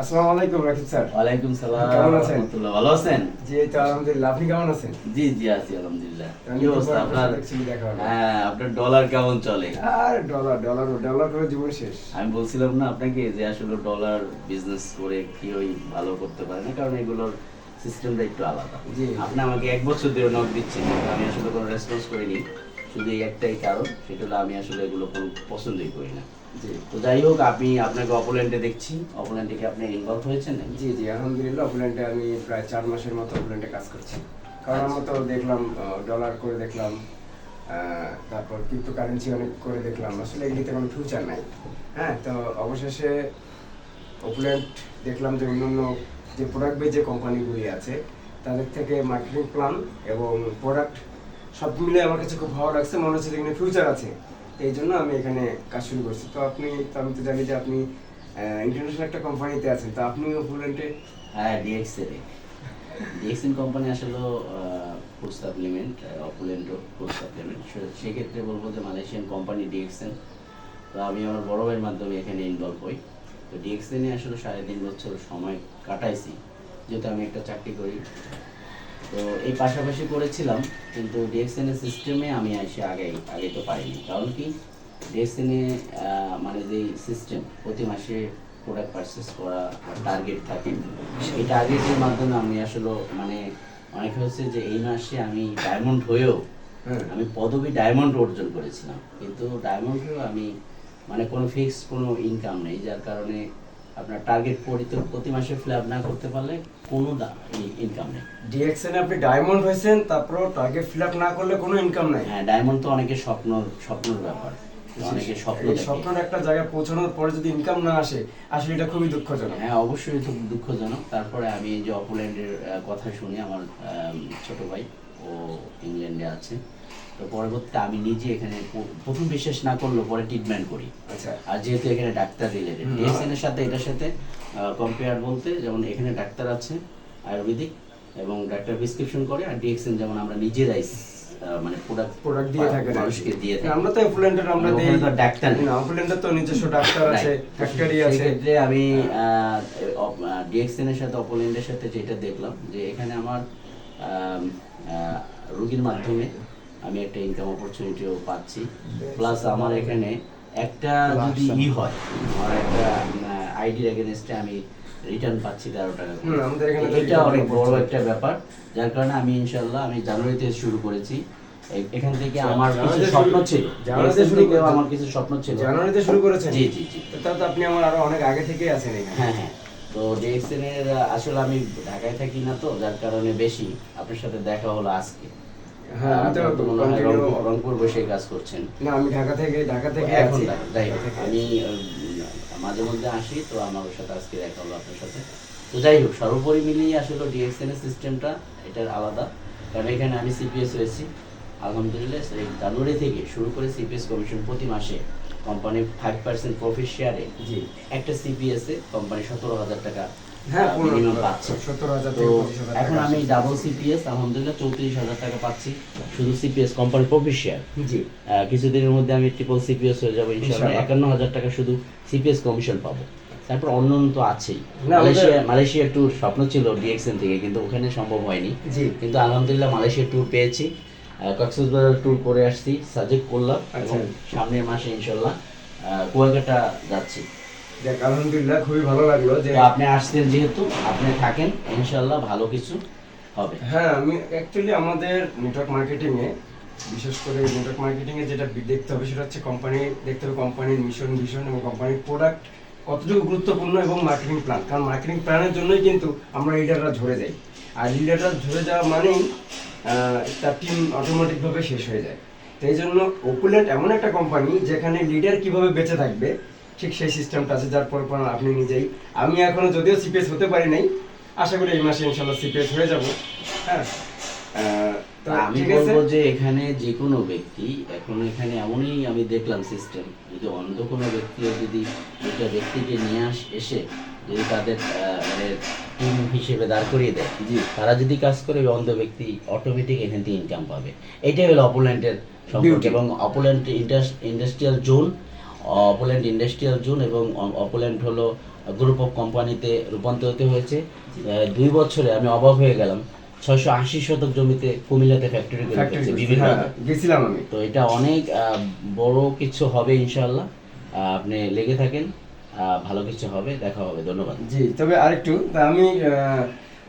আসসালামু আলাইকুম রাকিব স্যার। ওয়ালাইকুম সালাম। কেমন আছেন? রাহমাতুল্লাহ। ভালো আছেন? জি এই তো আলহামদুলিল্লাহ। আপনি কেমন আছেন? জি জি আছি আলহামদুলিল্লাহ। কি অনেকদিন অবস্থা পর আপনার? সাথে actually দেখা হলো। হ্যাঁ, আপনার ডলার কেমন চলে? আর ডলার ডলার ডলার করে জীবন শেষ। আমি বলছিলাম না আপনাকে যে আসলে ডলার বিজনেস করে কি ওই ভালো করতে পারে না, কারণ এগুলোর সিস্টেমটা একটু আলাদা। জি। আপনি আমাকে 1 বছর ধরে নক দিচ্ছেন, কিন্তু আমি আসলে কোনো রেসপন্স করিনি। শুধু এই একটাই কারণ, সেটা হলো আমি আসলে এগুলো কোনো পছন্দই করি না। জি তো যাই হোক, আমি আপনাকে অপোল্যান্ডে দেখছি। অপোল্যান্ডে কি আপনি ইনভলভ হয়েছেন নাকি? জি জি আলহামদুলিল্লাহ। অপল্যান্ডে আমি প্রায় 4 মাসের মতো অপল্যান্ডে কাজ করছি। কারণ আচ্ছা। আমরা তো দেখলাম ডলার করে দেখলাম, তারপর ক্রিপ্টো কারেন্সি অনেক করে দেখলাম, আসলে এগুলিতে কোনো ফিউচার নাই। হ্যাঁ, তো অবশেষে অপল্যান্ড দেখলাম যে অন্যান্য যে প্রোডাক্ট বেজ যে কোম্পানিগুলি আছে তাদের থেকে মার্কেটিং প্ল্যান এবং প্রোডাক্ট সব মিলে আমার কাছে খুব ভালো লাগছে, মনে হচ্ছে যে এখানে ফিউচার আছে। এই জন্য আমি এখানে কাজ শুরু করছি। তো আমি তো জানি যে আপনি ইন্টারন্যাশনাল একটা কোম্পানিতে আছেন, তো আপনি অপল্যান্ডে। হ্যাঁ, ডিএক্সএল ডিএক্সএন কোম্পানি আসলে ফুড সাপ্লিমেন্ট, অপুলেন্টো ফুড সাপ্লিমেন্ট। সেক্ষেত্রে বলবো যে মালয়েশিয়ান কোম্পানি ডিএক্সএন। তো আমি আমার বড় ভাইয়ের মাধ্যমে এখানে ইনভলভ হই। তো ডিএক্সএনে আসলে 3.5 বছর সময় কাটাইছি, যেহেতু আমি একটা চাকরি করি। তো এই পাশাপাশি করেছিলাম, কিন্তু ডিএক্সএনের সিস্টেমে আমি এসে আগে তো পারিনি। কারণ কি, ডিএক্সএনে মানে যেই সিস্টেম, প্রতি মাসে প্রোডাক্ট পারচেস করা টার্গেট থাকে, এই টার্গেটের মাধ্যমে আমি আসলে মানে অনেক হচ্ছে যে এই মাসে আমি ডায়মন্ড হয়েও হ্যাঁ আমি পদবী ডায়মন্ড অর্জন করেছিলাম, কিন্তু ডায়মন্ড হয়েও আমি মানে কোনো ফিক্সড কোনো ইনকাম নেই, যার কারণে আপনার টার্গেট প্রতি মাসে ফিল না করতে পারলে কোনো ইনকাম নেই। ডিএক্সএন আপনি ডায়মন্ড হয়েছেন, তারপর টার্গেট ফিল আপ না করলে কোনো ইনকাম নাই। হ্যাঁ, ডায়মন্ড তো অনেকের স্বপ্নের ব্যাপার। অনেকে স্বপ্ন এই দেখে। স্বপ্নের একটা জায়গায় পৌঁছানোর পরে যদি ইনকাম না আসে, আসলে এটা খুবই দুঃখজনক। হ্যাঁ, অবশ্যই খুব দুঃখজনক। তারপরে আমি এই যে অপোল্যান্ডের কথা শুনি, আমার ছোট ভাই ও ইংল্যান্ডে আছে। তো পরবর্তীতে আমি নিজে এখানে প্রথম বিশ্বাস না করলেও পরে ট্রিটমেন্ট করি। আচ্ছা আর যেহেতু এখানে ডাক্তার রিলেটেড, ডিএক্সএন এর সাথে এটার সাথে কম্পেয়ার বলতে, যেমন এখানে ডাক্তার আছে আয়ুর্বেদিক এবং ডাক্তার প্রেসক্রিপশন করে, আর ডিএক্সএন যেমন আমরা নিজেরাই মানে প্রোডাক্ট দিয়ে থাকেন মানুষকে দিয়ে থাকি। আমরা তো অপল্যান্ডের আমরা দেই। ওখানে তো ডাক্তার নেই। না, অপল্যান্ডের তো নিজস্ব ডাক্তার আছে, ফ্যাক্টরি আছে। সেক্ষেত্রে আমি ডিএক্সএন এর সাথে অপোল্যান্ডের সাথে যেটা দেখলাম, যে এখানে আমার রোগীর মাধ্যমে আমি একটা ইনকাম অপরচুনিটিও পাচ্ছি, প্লাস আমার এখানে একটা যদি হয়, আমার একটা আইডির এগেনস্টে আমি রিটার্ন পাচ্ছি 13 টাকা করে। আমাদের এখানে তো এটা return অনেক বড় opportunity। একটা ব্যাপার, যার কারণে আমি ইনশাল্লাহ আমি জানুয়ারিতে শুরু করেছি। এখান থেকে আমার কিছু জানুয়ারিতে স্বপ্ন শুরু- ছিল, জানুয়ারিতে DXN শুরু থেকেও করে- আমার কিছু স্বপ্ন ছিল। জানুয়ারিতে শুরু করেছেন? জি জি জি। তাহলে তো আপনি আমার আরো অনেক আগে থেকেই আছেন এখানে। হ্যাঁ হ্যাঁ। তো ডিএক্সএন এর আসলে আমি ঢাকায় থাকি না, তো যার কারণে বেশি আপনার সাথে দেখা হলো আজকে। হ্যাঁ, আমি তো আপনারা তো মনে হয় continue- রংপুর বসে কাজ করছেন। না, আমি ঢাকা থেকে এখন আছি। যাই হোক, ঢাকা থেকে আমি মাঝে মধ্যে আসি, তো আমার সাথে আজকে দেখা হলো আপনার সাথে। তো যাই হোক, সর্বোপরি মিলিয়ে আসলে ডিএক্সএন এর সিস্টেমটা এটার আলাদা, কারণ এখানে আমি সিপিএস হয়েছি আলহামদুলিল্লাহ। এই জানুয়ারি থেকে শুরু করে সিপিএস কমিশন প্রতি মাসে কোম্পানি 5% প্রফিট শেয়ারে জি একটা সিপিএস এ কোম্পানি 17,000 টাকা হ্যাঁ, মিনিমাম পাচ্ছে। 17,000 তো থেকে 25,000 এখন টাকা আমি আসছে। ডাবল সিপিএস আলহামদুলিল্লাহ 34,000 টাকা পাচ্ছি, শুধু সিপিএস কোম্পানি প্রফিট শেয়ার। জি কিছুদিনের মধ্যে আমি ট্রিপল সিপিএস হয়ে যাবো ইনশাআল্লাহ। ইনশাআল্লাহ। 51,000 টাকা শুধু সিপিএস কমিশন পাবো। তারপর অন্য তো আছেই। না, আমাদের- মালয়েশিয়া একটু স্বপ্ন ছিল ডিএক্সএন থেকে, কিন্তু ওখানে সম্ভব হয়নি। জি কিন্তু আলহামদুলিল্লাহ মালয়েশিয়া ট্যুর পেয়েছি, কক্সবাজার ট্যুর করে আসছি, সাজেক করলাম, আচ্ছা। এবং সামনের মাসে ইনশাআল্লাহ কুয়াকাটা যাচ্ছি। দেখ আলহামদুলিল্লাহ, খুবই ভালো লাগলো যে তো আপনি আসছেন, যেহেতু আপনি থাকেন, ইনশাআল্লাহ ভালো কিছু হবে। হ্যাঁ, আমি অ্যাকচুয়ালি আমাদের নেটওয়ার্ক মার্কেটিং এ, বিশেষ করে নেটওয়ার্ক মার্কেটিং এ যেটা দেখতে হবে সেটা হচ্ছে কোম্পানি দেখতে হবে, কোম্পানির মিশন ভিশন এবং কোম্পানির প্রোডাক্ট কতটুকু গুরুত্বপূর্ণ, এবং মার্কেটিং প্ল্যান। কারণ মার্কেটিং প্ল্যানের জন্যই কিন্তু আমরা লিডাররা ঝরে যাই, আর লিডাররা ঝরে যাওয়া মানেই তার টিম অটোমেটিকভাবে শেষ হয়ে যায়। তো এই জন্য অপুল্যান্ড এমন একটা কোম্পানি যেখানে লিডার কিভাবে বেঁচে থাকবে ঠিক সেই সিস্টেমটা আছে, যার পর আপনি নিজেই। আমি এখনো যদিও সিপিএস হতে পারি নাই, আশা করি এই মাসে ইনশাল্লাহ সিপিএস হয়ে যাব। হ্যাঁ, তো আমি ঠিক আছে। বলবো যে এখানে যে কোনো ব্যক্তি, এখন এখানে এমনই আমি দেখলাম সিস্টেম, যদি অন্ধ কোনো ব্যক্তিও যদি একটা ব্যক্তিকে নিয়ে এসে যদি তাদের মানে টিম হিসেবে দাঁড় করিয়ে দেয়, জি তারা যদি কাজ করে, ওই অন্ধ ব্যক্তি অটোমেটিক এখান থেকে ইনকাম পাবে। এটাই হলো অপোল্যান্ডের সম্পর্ক। Beauty. এবং অপোল্যান্ড ইন্ডাস্ট্রিয়াল জোন, অপোল্যান্ড ইন্ডাস্ট্রিয়াল জোন এবং অপোল্যান্ড হলো গ্রুপ অফ কোম্পানিতে রূপান্তরিত হয়েছে। 2 বছরে আমি অবাক হয়ে গেলাম, 680 শতক জমিতে কুমিল্লাতে ফ্যাক্টরি করে ফ্যাক্টরি ফেলছে বিভিন্ন হ্যাঁ জায়গায়। গেছিলাম আমি। তো এটা অনেক বড় কিছু হবে ইনশাআল্লাহ। আপনি লেগে থাকেন, ভালো কিছু হবে, দেখা হবে। ধন্যবাদ। জি, তবে আরেকটু তা আমি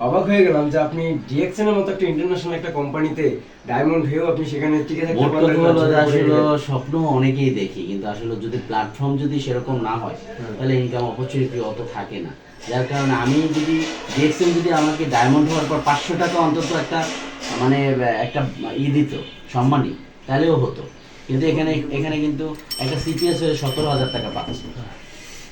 অবাক হয়ে গেলাম যে আপনি ডিএক্সএন এর মতো একটা ইন্টারন্যাশনাল একটা কোম্পানিতে ডায়মন্ড হয়েও আপনি সেখানে টিকে থাকতে মোট পারলেন কথা না, হলো যে ঝরে পড়ে আসলে গেলেন। স্বপ্ন অনেকেই দেখি, কিন্তু আসলে যদি প্ল্যাটফর্ম যদি সেরকম না হয় তাহলে ইনকাম অপরচুনিটি অত থাকে না। যার কারণে আমি যদি ডিএক্সএন যদি আমাকে ডায়মন্ড হওয়ার পর 500 টাকা অন্তত একটা মানে একটা দিত সম্মানী, তাহলেও হতো। কিন্তু এখানে এখানে কিন্তু একটা সিপিএস হয়ে 17,000 টাকা পাচ্ছে।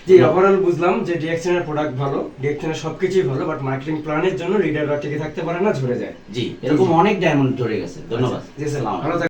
জি, ওভারঅল বুঝলাম যে ডিএক্সএন এর প্রোডাক্ট ভালো, ডিএক্সএন এর সবকিছুই ভালো, বাট মার্কেটিং প্ল্যানের জন্য লিডাররা টিকে থাকতে পারে না, ঝরে যায়। জি, এরকম অনেক ডায়মন্ড ধরে গেছে। ধন্যবাদ। জি স্যার, আসসালামু আলাইকুম। ভালো থাকবেন।